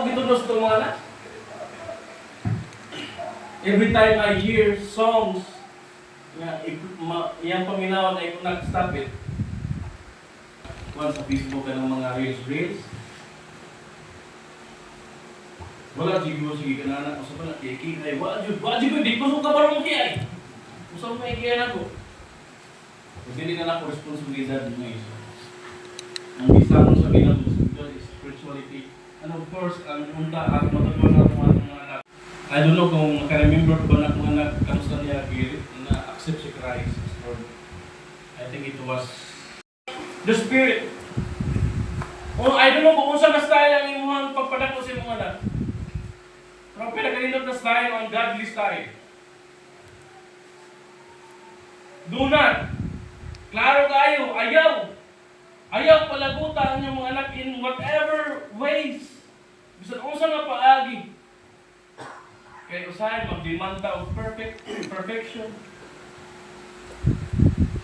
ako gitunos itong mga anak. Every time I hear songs, iyang paminawan ay kung nag-stop it. Once sa Facebook ka ng mga reels. Wala siguro sige ka na anak. Masa ba na kiki? Ay, wala siguro. Di ko suka barong kiyay. Masa mo kiyay na ko. Hindi na ako responsibilidad mo isa. Ang isa mo sa bilang is spirituality. And of course, ang unta at matutunan ng mga anak. I don't know kung nakaremember ko ba na mga anak kamusta niya na accept si Christ as Lord. I think it was the Spirit. Oh, I don't know kung saan na style ang imuhang pagpadako sa mga anak. Pero pinagalinot na style ang godly style. Do not. Klaro kayo, ayaw palagutan ang inyong mga anak in whatever ways. Bisan unsa na paagi. Kaya usahay magdemanda of perfection.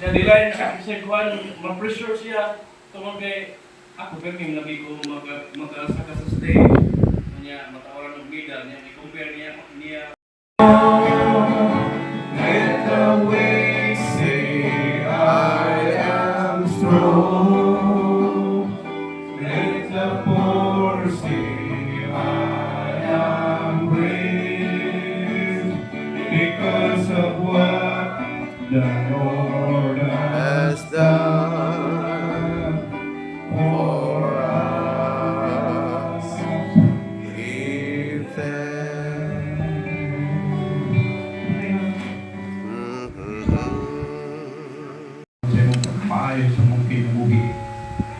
Siya dilay na siya kuhan, ma-pressure siya. Tungkol kay ako perming lagi ko mag-asa ka sa stage. Kanya matawaran ng medal niya, i-compare niya. Let the weak say I am strong. Let the poor say I am brave. Because of what the Lord has done for us. Give maayo sa mong kinabuhi.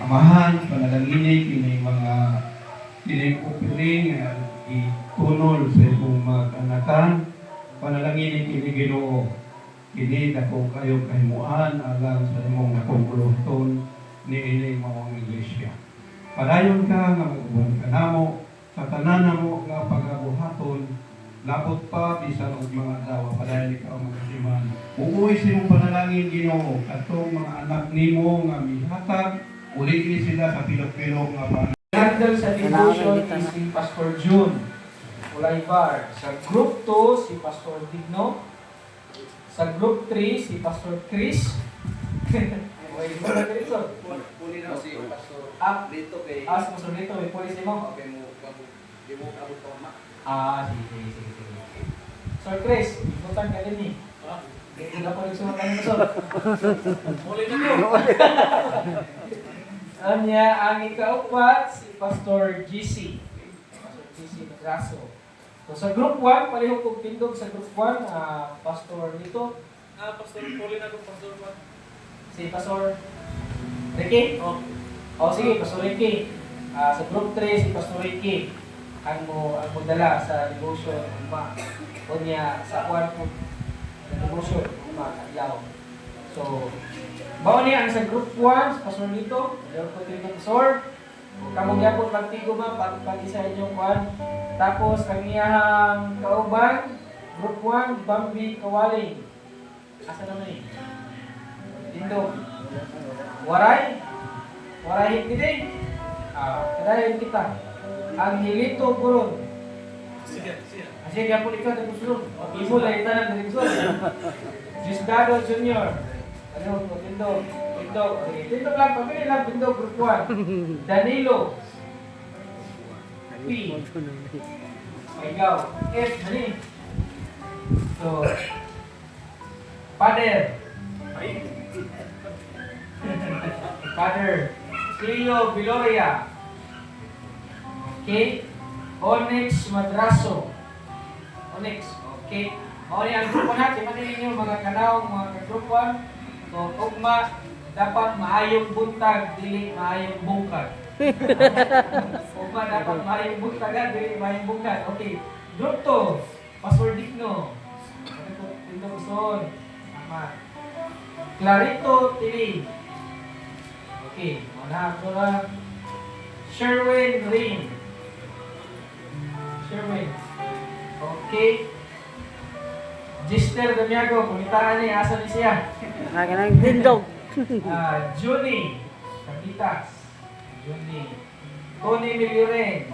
Amahan, panalangini, kini mga opening, itunol sa imong mag-anakan, panalangini kini Ginoo. Kini dako kayo kahimuan alang sa imong nakonguluhton ni ining mga iglesia. Padayon ka nga mag-uban ka namo, sa tanan namo nga pagabuhaton, labot pa bisan og mga dawa padayon ka ang magasiman. Uuwi sa imong panalangin Ginoo katong mga anak nimo nga mihatag uli sila sa pilok-pilok nga pa. Handle sa devotion is si Pastor June Ulaybar. Sa group 2 si Pastor Digno. Sa group 3 si Pastor Chris. Puli na si Pastor dito kay si Pastor dito may puli si mo. Okay mo abot pa ma. Sige. Sir Chris, ibutan ka din ni. Hindi na po nagsumat kayo Pastor. Puli na ko. Ang ikaupat si Pastor GC. Pastor GC Madraso. So sa group 1, pareho kong tindog sa group 1, Pastor dito. Pastor Puli na ko, Pastor Juan. Si Pastor Ricky? Sige, Pastor Ricky. Sa group 3, si Pastor Ricky. Ang mo dala sa devotion, o niya sa kuwan po, devotion, ayaw. So, bawa niya ang sa group 1, si Pastor dito, ayaw ko tindog Pastor. Kamong yapon magtigo pag-isa inyong kuwan. Tapos ang iyang kauban, group 1, Bambi Kawaling. Asa naman eh? Tindog. Waray hindi. Kadayon kita. Ang Hilito Buron. Sige, yapon ikaw na gusto. Ibo lang itanan na gusto. Gisdado Junior. Ano, Tindog. Tindog lang, pamili lang, Tindog, group 1. Danilo. P. Ikaw. F, hani. So, Father. Cleo Viloria. Okay. Onyx Madraso. Okay. Okay, ang grupo natin, manin ninyo mga kanaw, mga ka-group 1. So, ugma, dapat maayong buntag, dili maayong bungkag. Ugma, dapat maayong buntag, dili maayong bungkag. Okay. Group 2, Pastor Digno. Ito gusto. Tama. Clarito Tili. Okay. Wala ko na. Sherwin Rain. Okay. Gister Damiago, kumitaan niya, asa ni siya? Naganang tindog. Junie Capitas. Tony Miliren.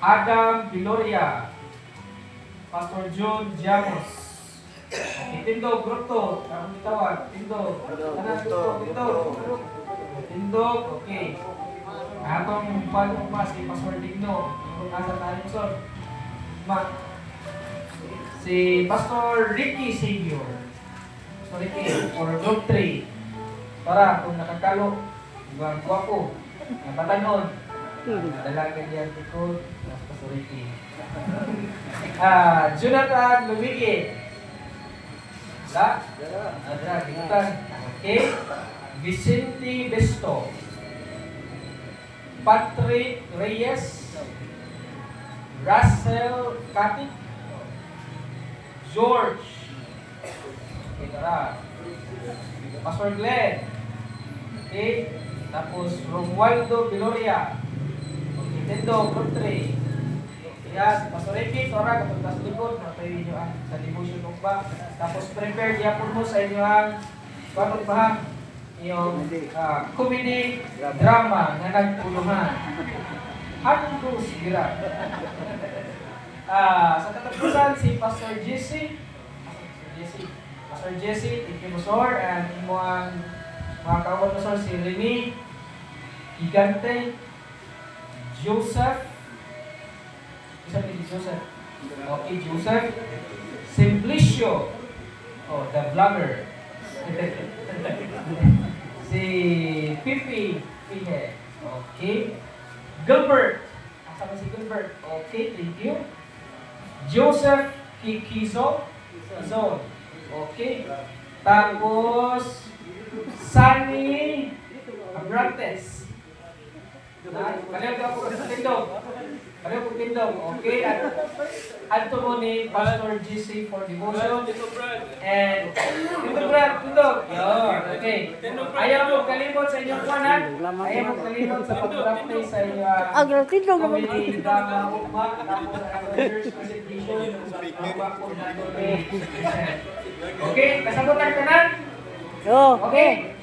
Adam Viloria. Pastor John Jamos. Okay, Tindog, Grupo. Ako bitawag. Tindog. Tanan, Tindog. Tindog, okay. Atong bagong pa si Pastor Digno. Nasa tayo mo, sir. Si Pastor Ricky Savior. Pastor Ricky, for Group 3. Para kung nakakalo, ibang guwapo, matanon, dalagan yan ko, Pastor Ricky. Jonathan Lumigi. Okay. Vicente Besto. Patrick Reyes. Russell Katik. George. Okay, tara. Pastor Glenn. Okay. Tapos Romualdo Viloria. Okay, Tendo, Group 3. Yes, Pastor Ricky, tora kapag nasa likod, napayin nyo sa devotion ng ba. Tapos prepare niya po mo sa inyo ang bakit ba yung comedy drama na nagpuluhan. Hanggang sigira. Sa katapusan, si Pastor Jesse. Pastor Jesse, thank you, Pastor. And imo ang mga kawat, Pastor, si Rene Gigante, Joseph. Isa ni Joseph. Okay, Joseph. Simplicio. Oh, the vlogger. Si Pipi Pihe. Okay. Gilbert. Asa si Gilbert? Okay, thank you. Joseph Kikizo. Okay. Tapos Sunny Abrantes. Kalimutan ako sa Tindog. Okay. At mo ni Pastor GC for devotion. And Tindog. Okay. Ayaw mo kalimot sa inyong kuwanan. Ayaw mo kalimot sa pag-practice sa inyong comedy drama ugma. Tapos sa church presentation. Okay. Kasagutan ka na? Okay.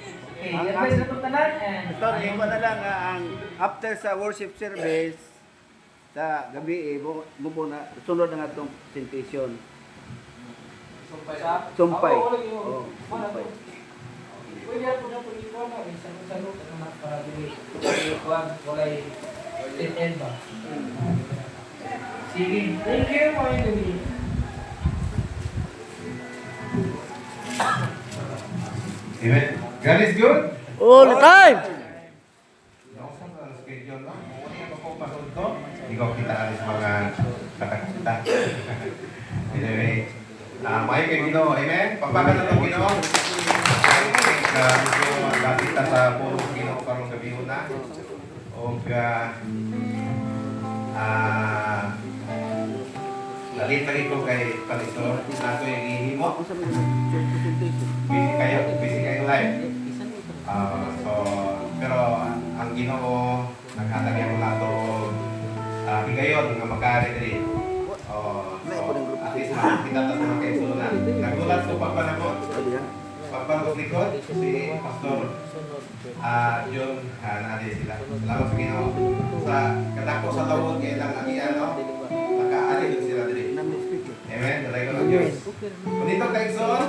Okay, yan ba sa tanan? Pastor, yung na lang ang after sa worship service sa gabi bubo na sunod na atong presentation. Sumpay. Oh, sumpay. Pwede ako na pag-ikaw na isang-salot na para dili. Walay end ba? Sige. Thank you for doing. Amen. God is good. All the time. Nausan na ang schedule, no? Kung ano ko pasod ko, hindi ko kita alis mga katakita. Anyway, may kay Ginoo. Amen? Pagpakan na itong Ginoo. Medyo lapit na sa puro Ginoo karong gabi na. O nalit lagi ko kay Pastor. Nato yung ihimo. Busy kayo live. Pero ang Ginoo naghatag ako nato higayon nga magkari diri. At least makita ta sa mga kaisunan. Nagulat ko pagpanabot. Pagpanabot likod si Pastor John nadi sila. Salamat sa Ginoo. Sa kadako sa tawod kay lang agian no. Nakaali sila diri. Amen. Dalay ko ng Diyos. Kunito kaigsoon.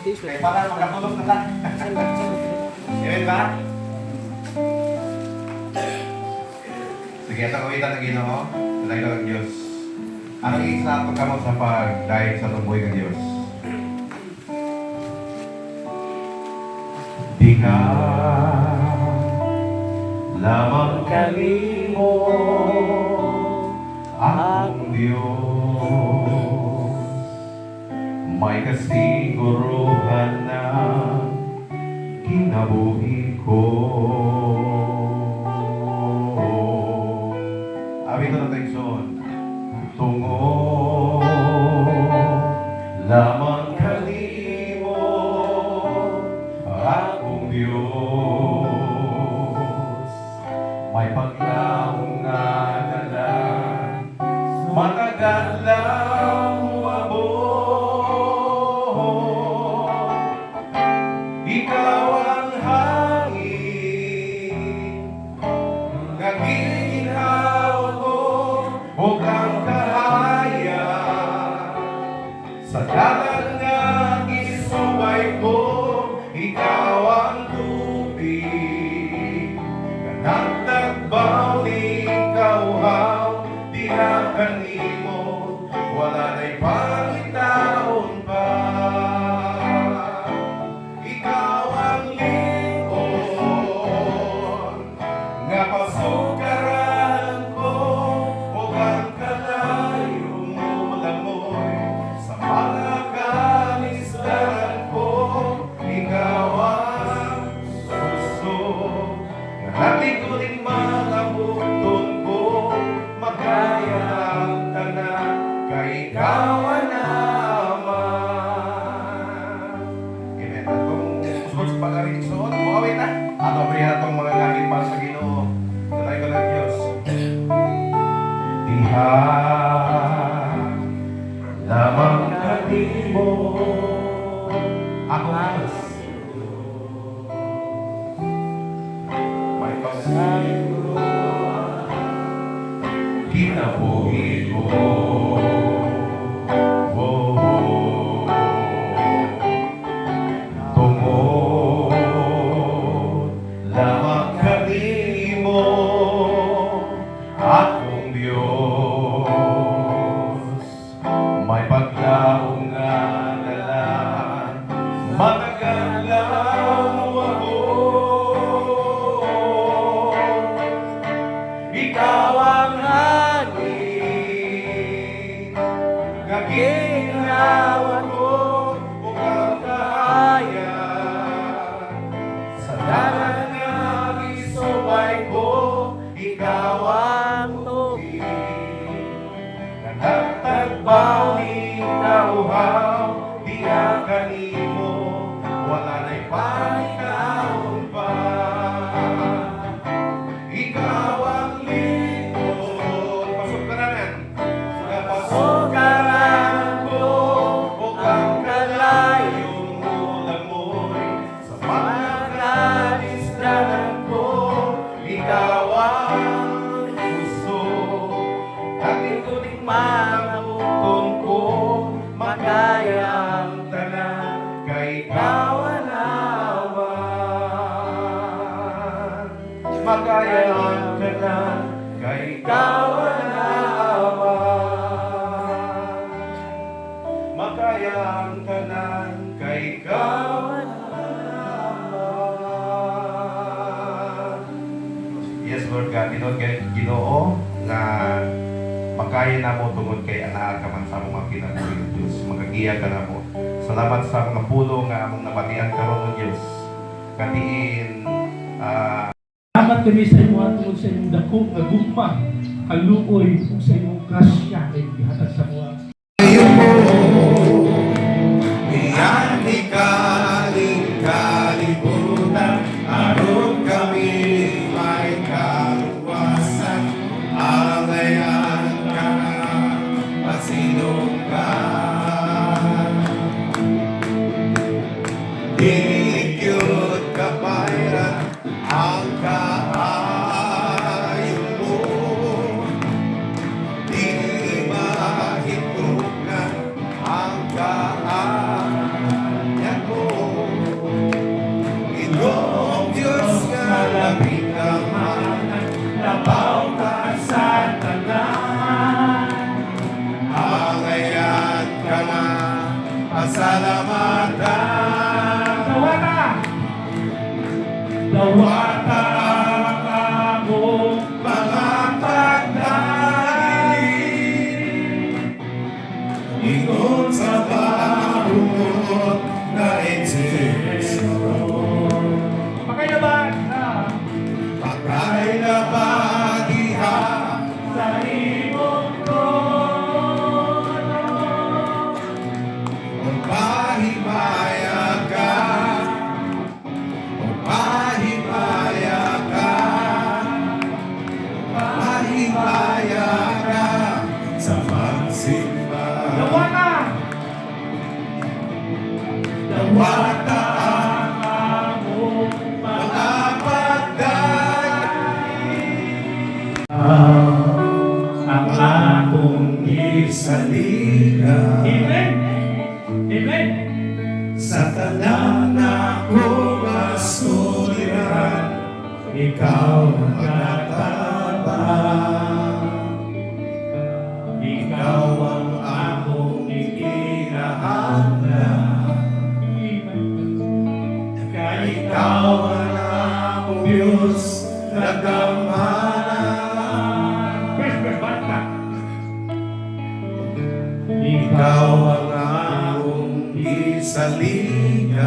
Kaya para makatulog na ta. Amen ba? Sige, ito kawitan ng Ginoo. Dalay ko ng Diyos. Anong isa ito kamo sa pag-dahil sa tumboy ng Diyos? Di ka lamang kalimo akong Diyos. May kasiguruhan na kinabuhi ko. Abi ko na tayo tungo lamang kalimo akong Diyos. May paglaong nga nalang matagal lang umabot. Ikaw ang hangin kanimo, wala na'y pangitaon pa. Ikaw ang lingon, nga pasukaran ko, ug ang kalayong mulamoy, sa mga kanisdaran ko, ikaw ang suso. Nga natin ko din mga button ko, magkaya ang tanan, kay ikaw ang naman. Amen. At kung susunod sa pag-aring suot, buhawin na. At obrihan na itong mga langit para sa Ginoo. Tatay ko ng Diyos. Diha lamang kanimo ako mas may pagsiguro kinabuhi ko. Tungod lamang kanimo akong Diyos, may paglaong nga dalan, matagal lang ako. Ikaw ang hangin, nga ginawa ko, ug ang kahayag, sa dalan nga gisubay ko, ikaw ang tubig, nga nagtagbaw ni kauhaw, diha kanimo, wala na'y pangitaon pa. Ikaw ang lingon, pasugkaranan, sa pasugkaran ko, ug ang kalayong mulamoy, sa mga kanisdaran ko, ikaw ang puso. Ating kuning mga button ko, magkaya ang tanan, kay ikaw ang naman. Magkaya ang tanan, kay ikaw ang naman. Magkaya ang tanan, kay ikaw ang naman. Yes, Lord God, Ginoo nga makaya na mo tungod kay anak ka man sa among mga kinabuhi ng Diyos. Magagiya ka na mo. Salamat sa mga pulo nga among nabatian karon ng Diyos. Katiin Salamat kami sa imo at tungod sa imong dako nga gugma, kaluoy ug sa imong grasya kay gihatag sa mga Iyan ikaling kalibutan, aron kami may kaluwasan, alayan ka ng pasinunggan. Dikyot kapayran ang kaayon mo, di mahitugnan ang kaanyan mo. Ginoong Diyos nga labing kamanan, labaw ka sa tanan. Alayan ka na, pasalamatan. dawata ang among Mga pagdaig, ingon sa barungot na eksisyo. pagkayaban na Pagkay na bagiha sa imong trono. kung pahimaya ka, kung pahimaya ka, pahimaya ka sa pagsimba. Dawata! Dawata ang among mga pagdaig, ang akong isalika. Amen! Amen! Sa tanan ako kasuliran, ikaw ang nagtabang. Ikaw ang akong gisalingan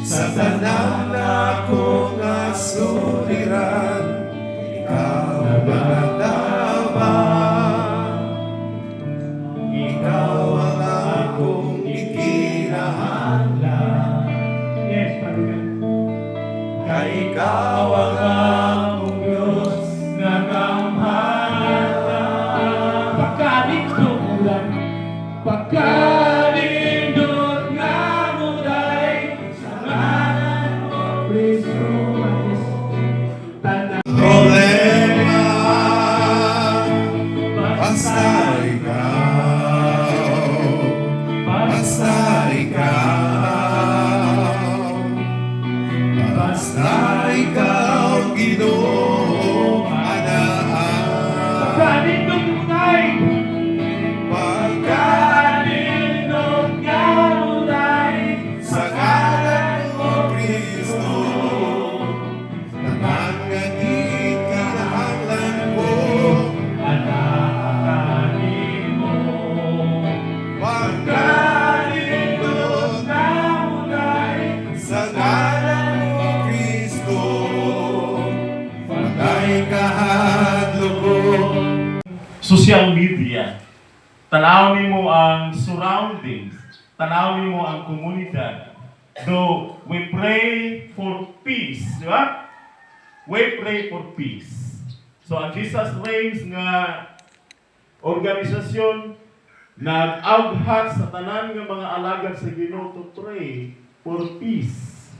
sa tanan akong asuliran. Ikaw ang nagdaman, ikaw ang akong ikinahanglan. Yes, Father God. Kay ikaw ang akong Diyos nga kamahal. Pagkanindot mo lang, pagkanindot nga mo day, sa ngalan mo, Kristo, tanang Problema, basta ikaw, basta ikaw, basta ikaw, Ginoo, anaan. pagkanindot mo day, Pagkanindot nga mo day, sa ngalan mo, Kristo, tanan nga gikinahanglan ko. anakanin mo. Pagkanindot Nga mo day, sa ngalan mo, Kristo, patay kahadlok ko. Social media. Tanawin mo ang surroundings. Tanawin mo ang komunidad. Though we pray for peace, di ba? We pray for peace. So ang Jesus Reigns nga organisasyon nag-aghat sa tanan nga mga alagad sa Ginoo to pray for peace.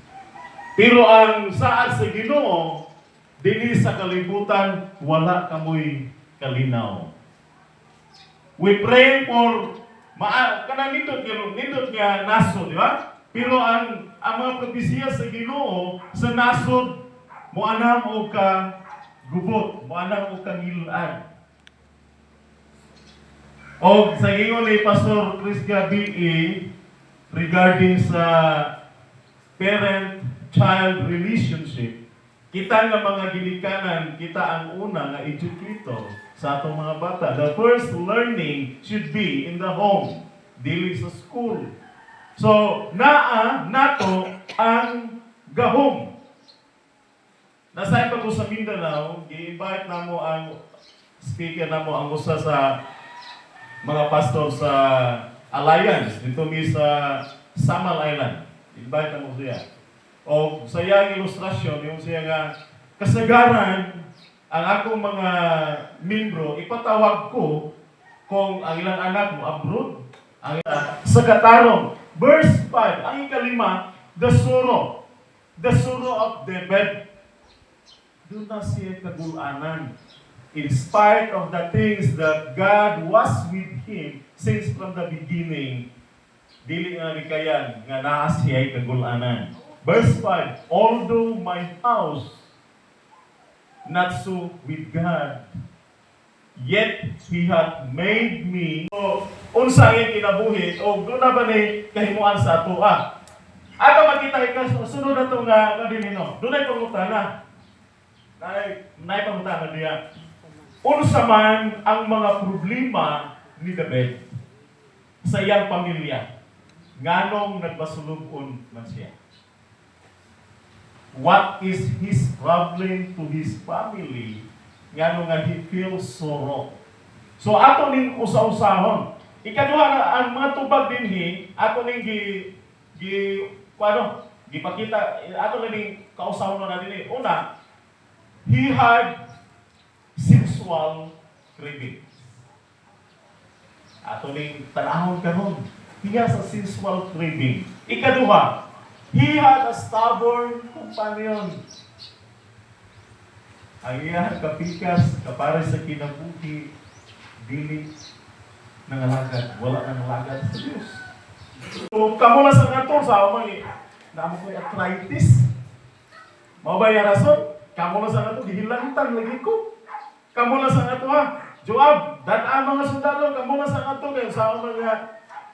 Pero ang saad sa Ginoo dinhi sa kalibutan wala kamoy kalinaw. We pray for kanang nindot nga nasod, di ba? Pero ang mga propesiya sa Ginoo sa nasod moanam og ka gubot, moanam og kangilan. O sa ingon ni Pastor Chris Gabi regarding sa parent-child relationship, kita nga mga ginikanan, kita ang una nga educator sa atong mga bata. The first learning should be in the home, dili sa school. So, nato ang gahom. Nasay pa ko sa Mindanao, i-invite na mo ang speaker na mo ang usa sa mga pastor sa Alliance, dito mi sa Samal Island. Invite na mo siya. O sa iyang ilustrasyon, yung siya nga kasagaran ang akong mga membro, ipatawag ko kung ang ilang anak mo abroad, ang sa katarong. Verse 5, ang ikalima, the sorrow of the bed. Doon na siya kagulanan. In spite of the things that God was with him since from the beginning, dili nga ni kayan nga naa siya kagulanan. Verse 5, although my house not so with God, yet He hath made me. So, unsa ang kinabuhi, o doon na ba ni kahimuan sa ato, ato makita ka, sunod na ito nga dinino. Doon ay pangutana. Nay pangutana diya. Unsa man ang mga problema ni David sa iyang pamilya, nganong nagpasulubon man siya? What is his problem to his family? Ngano nga he feels sorrow. So ato ning usa-usahon. Ikaduha na ang mga tubag dinhi, ato ning gipakita, ato ning kausahon na dinhi. Una, he had sexual cravings. Ato ning tanahon karon, he has a sexual craving. Ikaduha, he had a stubborn companion. Ang iyang kapikas, kapare sa kinabuhi, dili nangalagad, wala nangalagad sa Diyos. So, kamo na sa ngato, sa umay, naamo ko'y arthritis. Mao ba yung rason? Kamo na sa ngato, gihilantan lagi ko. Kamo na sa ngato Joab, ang mga sundalo, kamo na sa ngato, kaya sa umay nga,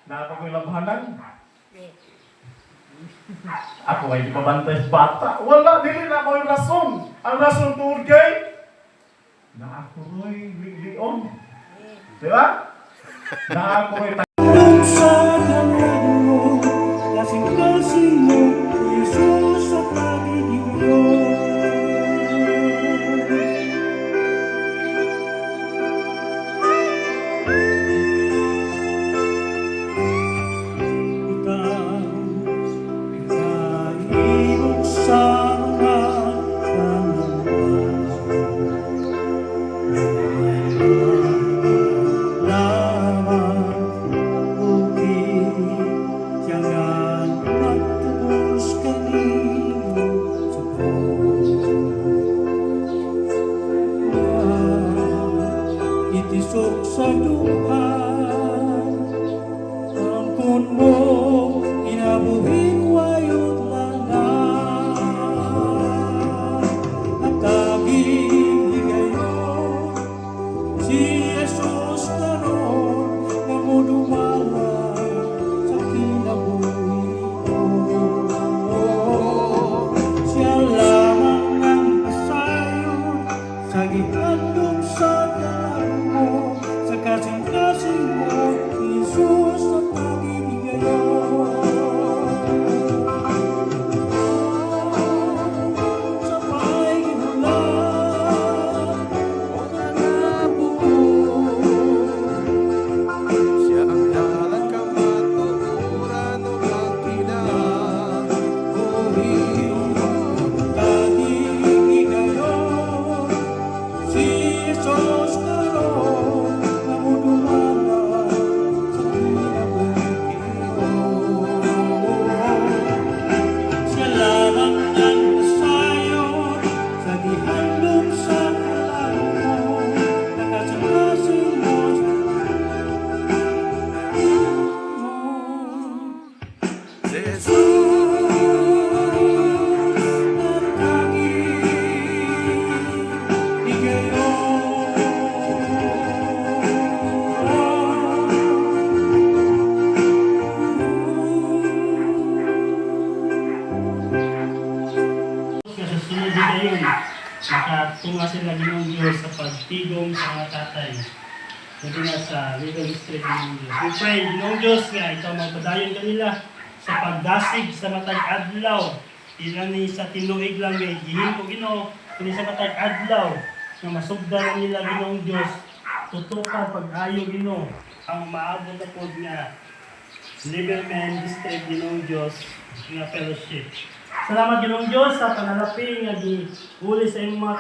naamo ko'y labhanan. Ako ay di pabantay sa bata. Wala, dili na ako yung rason. Ang rason tuod kay na ako ro'y lion. Di ba? Na ako ay Sa dalan mo, kasing-kasing mo, Jesus sa pag-ibig mo. Ikaw, pinahimok sa mga itisok sa lupa ang kun mo inabuhin wayot langan at taging higayon si Jesus karon nga modumala sa kinabuhi siya lamang ang pasayon sa gihandom sa dalan mo sa kasing-kasing mo Jesus sa pag-ibigayon sa pag-inulan o nanabuo Siya ang dahalang kamaturan o kakilang. si Jesus karon nga modumala sa kinabuhi siya lamang ang pasayon sa gihandom sa dalan mo nakasing-kasing mo Sa sunod din ngayon, nakatunga sila ng Diyos sa pagtigong sa mga tatay. Sabi nga sa legal street ng Diyos. We pray, Ginoong Diyos nga, ikaw magpadayon kanila sa pagdasig sa matag adlaw. Ilan ni sa tinuig lang ngay, gihin ko Ginoo, kini sa matag adlaw, na masugdan nila Ginoong Diyos, tutukan pag-ayo Ginoo, ang maabot na pod nga Liberman District Ginoong Diyos nga fellowship. Salamat Ginoong Diyos sa panalaping nga giuli sa imong mga